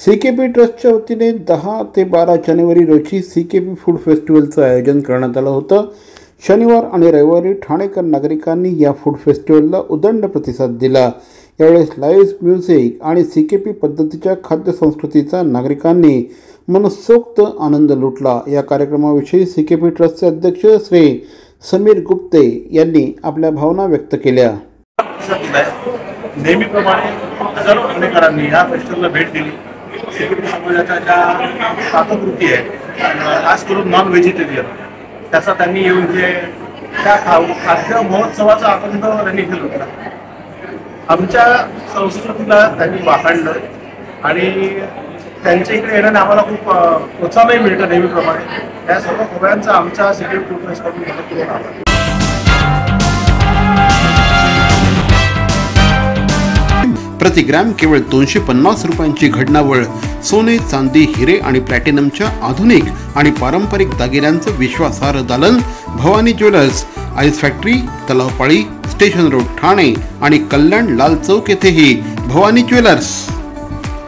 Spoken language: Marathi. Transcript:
सीकेपी ट्रस्टच्या वतीने 10 ते 12 जानेवारी रोजी सीकेपी फूड फेस्टिवलचं आयोजन करण्यात आलं होतं। शनिवार आणि रविवारी ठाणेकर नागरिकांनी या फूड फेस्टिवलला उदंड प्रतिसाद दिला। यावेळेस लाईव्ह म्युझिक आणि सीकेपी पद्धतीच्या खाद्य संस्कृतीचा नागरिकांनी मनसोक्त आनंद लुटला। या कार्यक्रमाविषयी सीकेपी ट्रस्टचे अध्यक्ष श्री समीर गुप्ते यांनी आपल्या भावना व्यक्त केल्या। नेहमीप्रमाणे हजारो पुणेकरांनी या फेस्टिवलला भेट दिली। सीकेपी समाजाच्या ज्या पाककृती आहे, खास करून नॉन व्हेजिटेरियन, त्याचा त्यांनी येऊन जे त्या खाद्य महोत्सवाचा आनंद त्यांनी घेतला होता। आमच्या संस्कृतीला त्यांनी वाखाणलं आणि त्यांच्या इकडे येण्याने आम्हाला खूप प्रोत्साहनही मिळतं नेहमीप्रमाणे। त्या सर्व खोब्यांचा आमच्या सीकेपी फूड फेस्टिवलमध्ये मनपूर्वक आभार। प्रति ग्रॅम केवळ 250 रुपयांची घडणावळ सोने, चांदी, हिरे आणि प्लॅटिनमच्या आधुनिक आणि पारंपरिक दागिन्यांचं विश्वासार्ह दालन Bhavani jewellers, ice factory, Talao Pali, station road, Thane आणि कल्याण लाल चौक येथेही भवानी ज्वेलर्स।